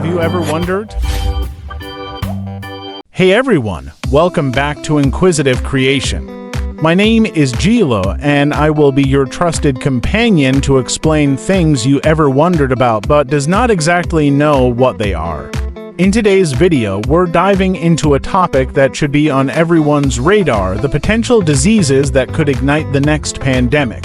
Have you ever wondered? Hey everyone, welcome back to Inquisitive Creation. My name is Gilo, and I will be your trusted companion to explain things you ever wondered about but does not exactly know what they are. In today's video, we're diving into a topic that should be on everyone's radar: the potential diseases that could ignite the next pandemic.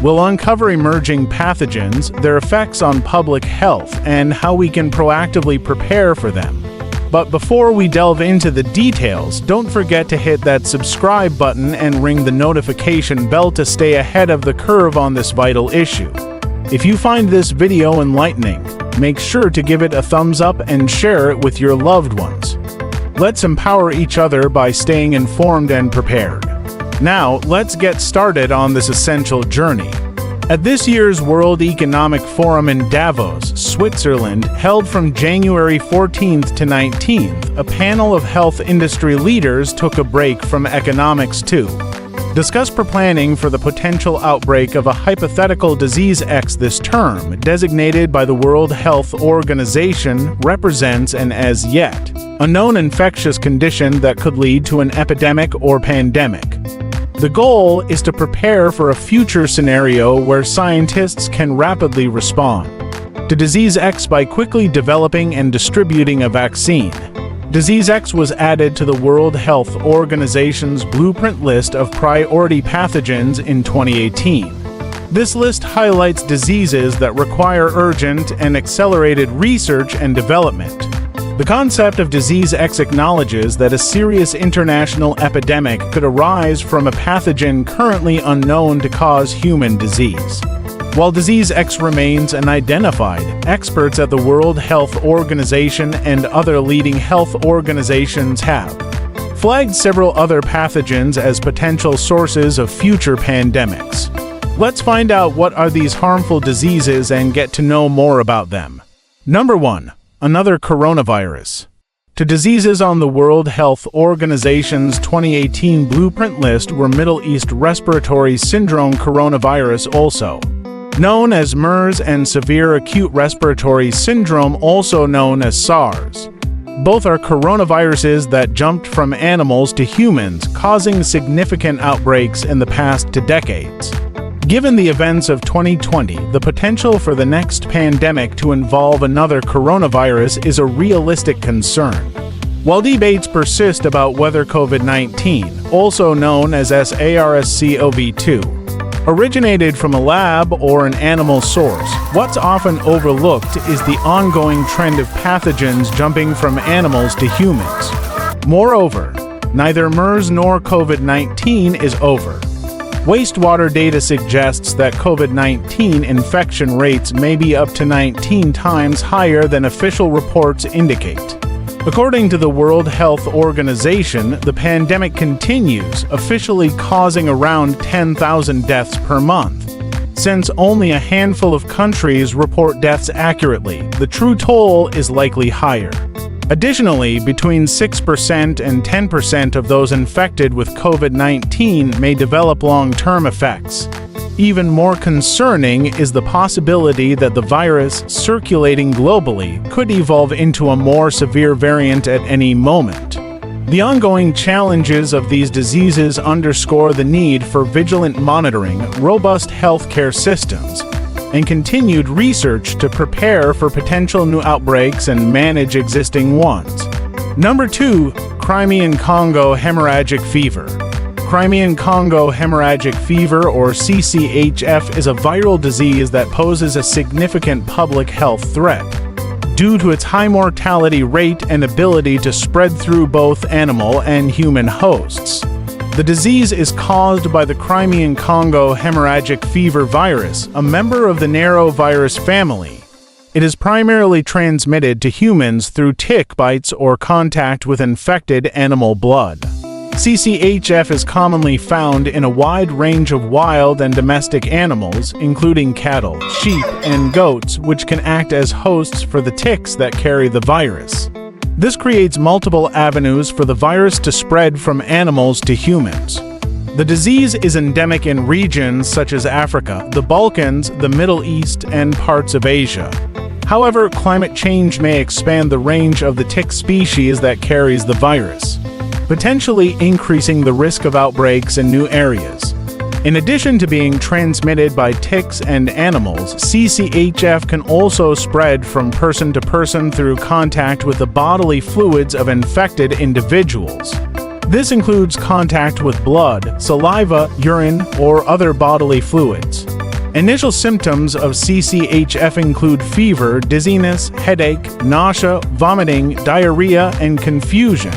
We'll uncover emerging pathogens, their effects on public health, and how we can proactively prepare for them. But before we delve into the details, don't forget to hit that subscribe button and ring the notification bell to stay ahead of the curve on this vital issue. If you find this video enlightening, make sure to give it a thumbs up and share it with your loved ones. Let's empower each other by staying informed and prepared. Now, let's get started on this essential journey. At this year's World Economic Forum in Davos, Switzerland, held from January 14th to 19th, a panel of health industry leaders took a break from economics to discuss planning for the potential outbreak of a hypothetical disease X. This term, designated by the World Health Organization, represents an as yet unknown infectious condition that could lead to an epidemic or pandemic. The goal is to prepare for a future scenario where scientists can rapidly respond to Disease X by quickly developing and distributing a vaccine. Disease X was added to the World Health Organization's blueprint list of priority pathogens in 2018. This list highlights diseases that require urgent and accelerated research and development. The concept of Disease X acknowledges that a serious international epidemic could arise from a pathogen currently unknown to cause human disease. While Disease X remains unidentified, experts at the World Health Organization and other leading health organizations have flagged several other pathogens as potential sources of future pandemics. Let's find out what are these harmful diseases and get to know more about them. Number 1. Another coronavirus. To diseases on the World Health Organization's 2018 blueprint list were Middle East Respiratory Syndrome coronavirus, also known as MERS, and Severe Acute Respiratory Syndrome, also known as SARS. Both are coronaviruses that jumped from animals to humans, causing significant outbreaks in the past 2 decades. Given the events of 2020, the potential for the next pandemic to involve another coronavirus is a realistic concern. While debates persist about whether COVID-19, also known as SARS-CoV-2, originated from a lab or an animal source, what's often overlooked is the ongoing trend of pathogens jumping from animals to humans. Moreover, neither MERS nor COVID-19 is over. Wastewater data suggests that COVID-19 infection rates may be up to 19 times higher than official reports indicate. According to the World Health Organization, the pandemic continues, officially causing around 10,000 deaths per month. Since only a handful of countries report deaths accurately, the true toll is likely higher. Additionally, between 6% and 10% of those infected with COVID-19 may develop long-term effects. Even more concerning is the possibility that the virus circulating globally could evolve into a more severe variant at any moment. The ongoing challenges of these diseases underscore the need for vigilant monitoring, robust healthcare systems, and continued research to prepare for potential new outbreaks and manage existing ones. Number 2. Crimean-Congo hemorrhagic fever. Crimean-Congo hemorrhagic fever, or CCHF, is a viral disease that poses a significant public health threat due to its high mortality rate and ability to spread through both animal and human hosts. The disease is caused by the Crimean-Congo hemorrhagic fever virus, a member of the norovirus family. It is primarily transmitted to humans through tick bites or contact with infected animal blood. CCHF is commonly found in a wide range of wild and domestic animals, including cattle, sheep, and goats, which can act as hosts for the ticks that carry the virus. This creates multiple avenues for the virus to spread from animals to humans. The disease is endemic in regions such as Africa, the Balkans, the Middle East, and parts of Asia. However, climate change may expand the range of the tick species that carries the virus, potentially increasing the risk of outbreaks in new areas. In addition to being transmitted by ticks and animals, CCHF can also spread from person to person through contact with the bodily fluids of infected individuals. This includes contact with blood, saliva, urine, or other bodily fluids. Initial symptoms of CCHF include fever, dizziness, headache, nausea, vomiting, diarrhea, and confusion.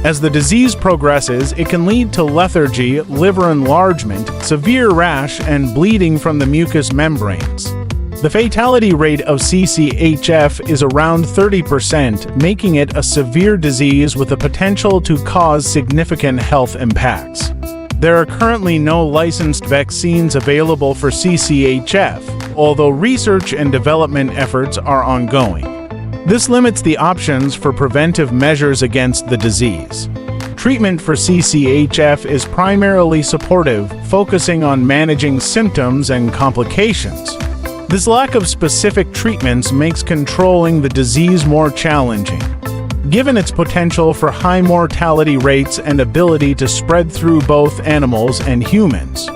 As the disease progresses, it can lead to lethargy, liver enlargement, severe rash, and bleeding from the mucous membranes. The fatality rate of CCHF is around 30%, making it a severe disease with the potential to cause significant health impacts. There are currently no licensed vaccines available for CCHF, although research and development efforts are ongoing. This limits the options for preventive measures against the disease. Treatment for CCHF is primarily supportive, focusing on managing symptoms and complications. This lack of specific treatments makes controlling the disease more challenging, given its potential for high mortality rates and ability to spread through both animals and humans.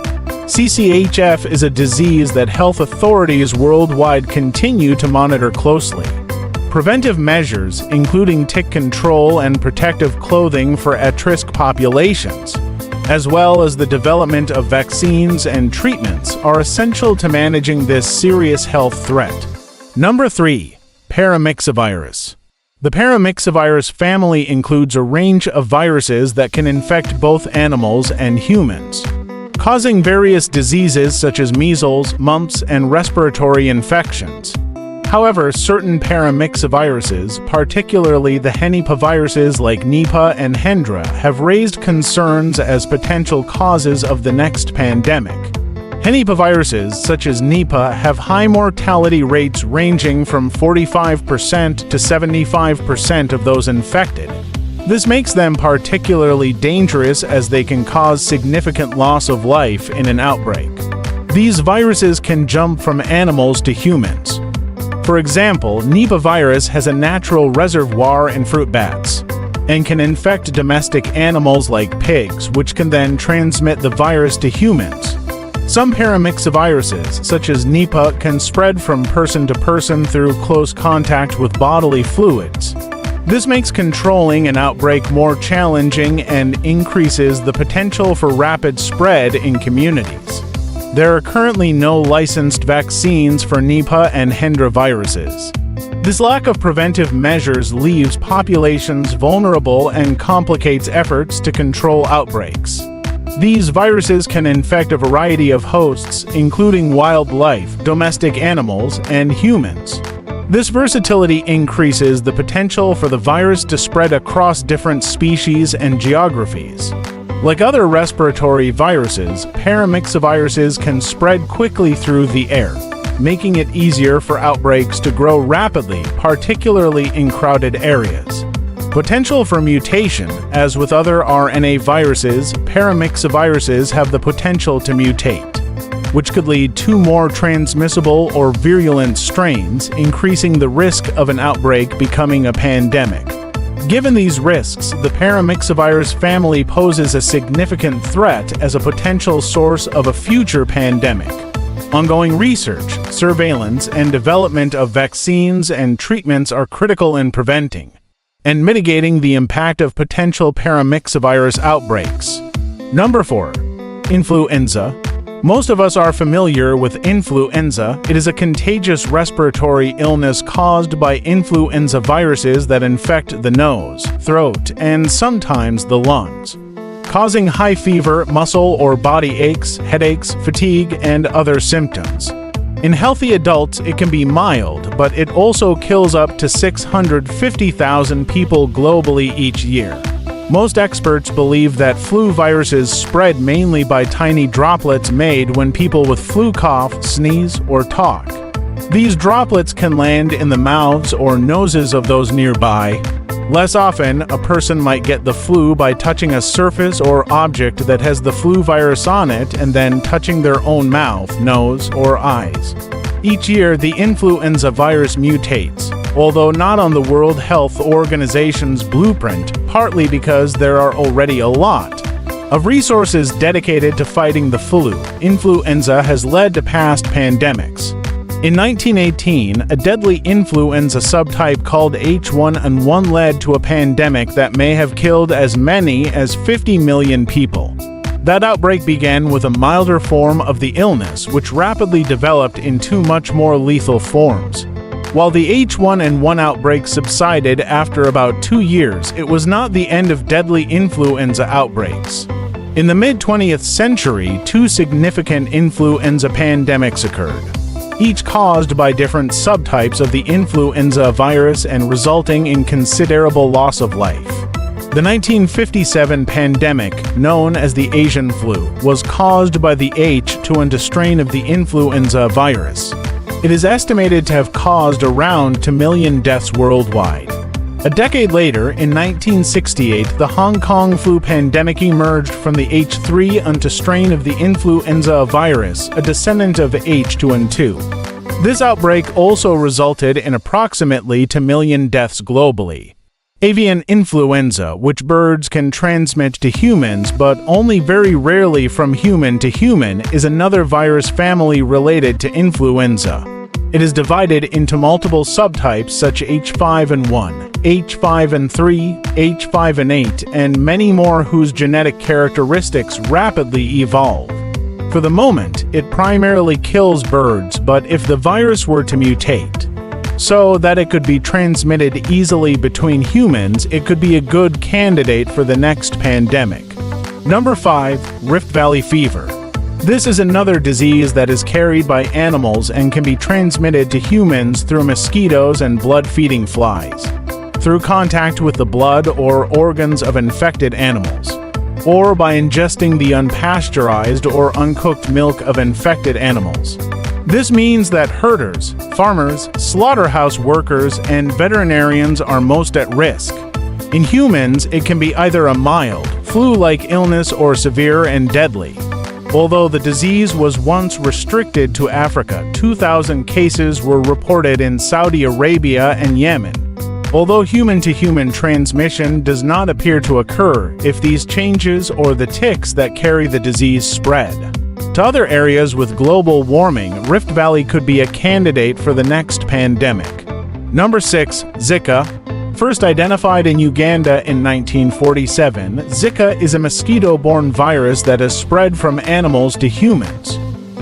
CCHF is a disease that health authorities worldwide continue to monitor closely. Preventive measures, including tick control and protective clothing for at-risk populations, as well as the development of vaccines and treatments, are essential to managing this serious health threat. Number 3. Paramyxovirus. The Paramyxovirus family includes a range of viruses that can infect both animals and humans, causing various diseases such as measles, mumps, and respiratory infections. However, certain paramyxoviruses, particularly the henipaviruses like Nipah and Hendra, have raised concerns as potential causes of the next pandemic. Henipaviruses, such as Nipah, have high mortality rates ranging from 45% to 75% of those infected. This makes them particularly dangerous as they can cause significant loss of life in an outbreak. These viruses can jump from animals to humans. For example, Nipah virus has a natural reservoir in fruit bats and can infect domestic animals like pigs, which can then transmit the virus to humans. Some paramyxoviruses, such as Nipah, can spread from person to person through close contact with bodily fluids. This makes controlling an outbreak more challenging and increases the potential for rapid spread in communities. There are currently no licensed vaccines for Nipah and Hendra viruses. This lack of preventive measures leaves populations vulnerable and complicates efforts to control outbreaks. These viruses can infect a variety of hosts, including wildlife, domestic animals, and humans. This versatility increases the potential for the virus to spread across different species and geographies. Like other respiratory viruses, paramyxoviruses can spread quickly through the air, making it easier for outbreaks to grow rapidly, particularly in crowded areas. Potential for mutation. As with other RNA viruses, paramyxoviruses have the potential to mutate, which could lead to more transmissible or virulent strains, increasing the risk of an outbreak becoming a pandemic. Given these risks, the Paramyxovirus family poses a significant threat as a potential source of a future pandemic. Ongoing research, surveillance, and development of vaccines and treatments are critical in preventing and mitigating the impact of potential paramyxovirus outbreaks. Number 4. Influenza. Most of us are familiar with influenza. It is a contagious respiratory illness caused by influenza viruses that infect the nose, throat, and sometimes the lungs, causing high fever, muscle or body aches, headaches, fatigue, and other symptoms. In healthy adults, it can be mild, but it also kills up to 650,000 people globally each year. Most experts believe that flu viruses spread mainly by tiny droplets made when people with flu cough, sneeze, or talk. These droplets can land in the mouths or noses of those nearby. Less often, a person might get the flu by touching a surface or object that has the flu virus on it and then touching their own mouth, nose, or eyes. Each year, the influenza virus mutates, although not on the World Health Organization's blueprint, partly because there are already a lot of resources dedicated to fighting the flu. Influenza has led to past pandemics. In 1918, a deadly influenza subtype called H1N1 led to a pandemic that may have killed as many as 50 million people. That outbreak began with a milder form of the illness, which rapidly developed into much more lethal forms. While the H1N1 outbreak subsided after about 2 years, it was not the end of deadly influenza outbreaks. In the mid-20th century, 2 significant influenza pandemics occurred, each caused by different subtypes of the influenza virus and resulting in considerable loss of life. The 1957 pandemic, known as the Asian flu, was caused by the H2N1 strain of the influenza virus. It is estimated to have caused around 2 million deaths worldwide. A decade later, in 1968, the Hong Kong flu pandemic emerged from the H3N1 strain of the influenza virus, a descendant of H2N2. This outbreak also resulted in approximately 2 million deaths globally. Avian influenza, which birds can transmit to humans but only very rarely from human to human, is another virus family related to influenza. It is divided into multiple subtypes such as H5N1, H5N3, H5N8, and many more whose genetic characteristics rapidly evolve. For the moment, it primarily kills birds, but if the virus were to mutate, so that it could be transmitted easily between humans, it could be a good candidate for the next pandemic. Number 5. Rift Valley fever. This is another disease that is carried by animals and can be transmitted to humans through mosquitoes and blood-feeding flies, through contact with the blood or organs of infected animals, or by ingesting the unpasteurized or uncooked milk of infected animals. This means that herders, farmers, slaughterhouse workers, and veterinarians are most at risk. In humans, it can be either a mild, flu-like illness or severe and deadly. Although the disease was once restricted to Africa, 2,000 cases were reported in Saudi Arabia and Yemen. Although human-to-human transmission does not appear to occur if these changes or the ticks that carry the disease spread to other areas with global warming, Rift Valley could be a candidate for the next pandemic. Number 6. Zika. First identified in Uganda in 1947, Zika is a mosquito-borne virus that is spread from animals to humans.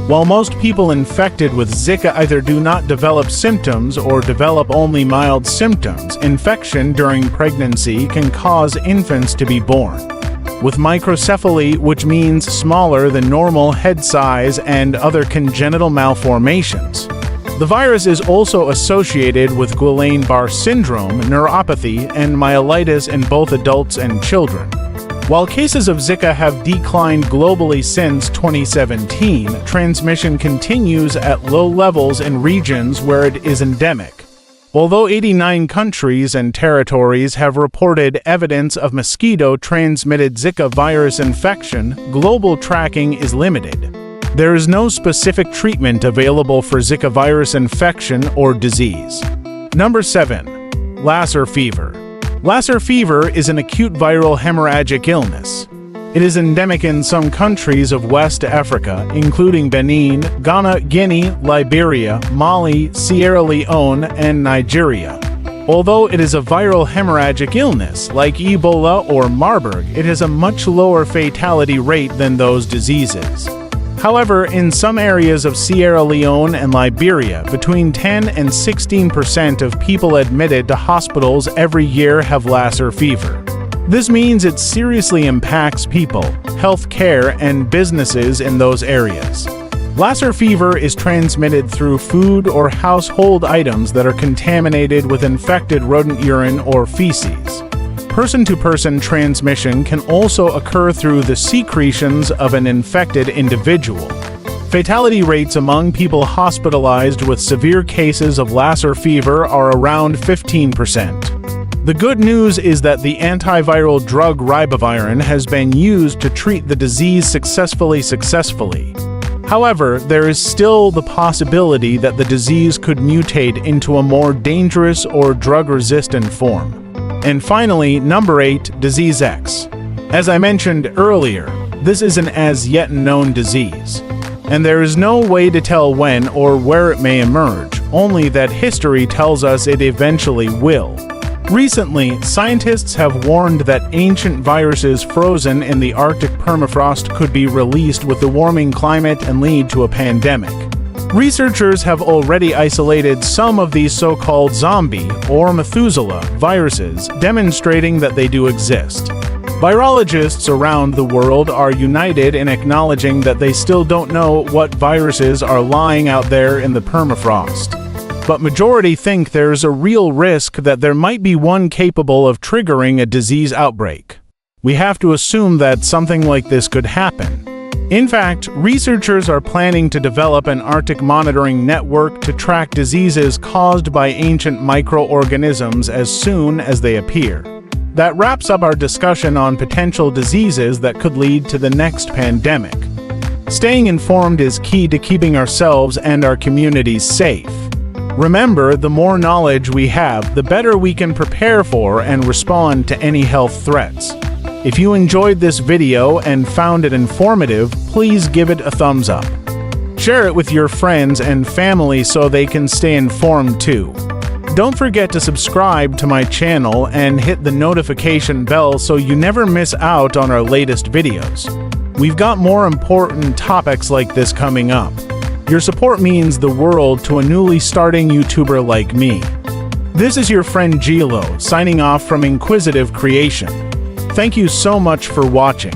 While most people infected with Zika either do not develop symptoms or develop only mild symptoms, infection during pregnancy can cause infants to be born with microcephaly, which means smaller than normal head size, and other congenital malformations. The virus is also associated with Guillain-Barré syndrome, neuropathy, and myelitis in both adults and children. While cases of Zika have declined globally since 2017, transmission continues at low levels in regions where it is endemic. Although 89 countries and territories have reported evidence of mosquito-transmitted Zika virus infection, global tracking is limited. There is no specific treatment available for Zika virus infection or disease. Number 7. Lassa fever. Lassa fever is an acute viral hemorrhagic illness. It is endemic in some countries of West Africa, including Benin, Ghana, Guinea, Liberia, Mali, Sierra Leone, and Nigeria. Although it is a viral hemorrhagic illness, like Ebola or Marburg, it has a much lower fatality rate than those diseases. However, in some areas of Sierra Leone and Liberia, between 10 and 16% of people admitted to hospitals every year have Lassa fever. This means it seriously impacts people, health care, and businesses in those areas. Lassa fever is transmitted through food or household items that are contaminated with infected rodent urine or feces. Person-to-person transmission can also occur through the secretions of an infected individual. Fatality rates among people hospitalized with severe cases of Lassa fever are around 15%. The good news is that the antiviral drug ribavirin has been used to treat the disease successfully. However, there is still the possibility that the disease could mutate into a more dangerous or drug-resistant form. And finally, number 8, Disease X. As I mentioned earlier, this is an as-yet known disease, and there is no way to tell when or where it may emerge, only that history tells us it eventually will. Recently, scientists have warned that ancient viruses frozen in the Arctic permafrost could be released with the warming climate and lead to a pandemic. Researchers have already isolated some of these so-called zombie or Methuselah viruses, demonstrating that they do exist. Virologists around the world are united in acknowledging that they still don't know what viruses are lying out there in the permafrost. But majority think there's a real risk that there might be one capable of triggering a disease outbreak. We have to assume that something like this could happen. In fact, researchers are planning to develop an Arctic monitoring network to track diseases caused by ancient microorganisms as soon as they appear. That wraps up our discussion on potential diseases that could lead to the next pandemic. Staying informed is key to keeping ourselves and our communities safe. Remember, the more knowledge we have, the better we can prepare for and respond to any health threats. If you enjoyed this video and found it informative, please give it a thumbs up. Share it with your friends and family so they can stay informed too. Don't forget to subscribe to my channel and hit the notification bell so you never miss out on our latest videos. We've got more important topics like this coming up. Your support means the world to a newly starting YouTuber like me. This is your friend Gilo, signing off from Inquisitive Creation. Thank you so much for watching.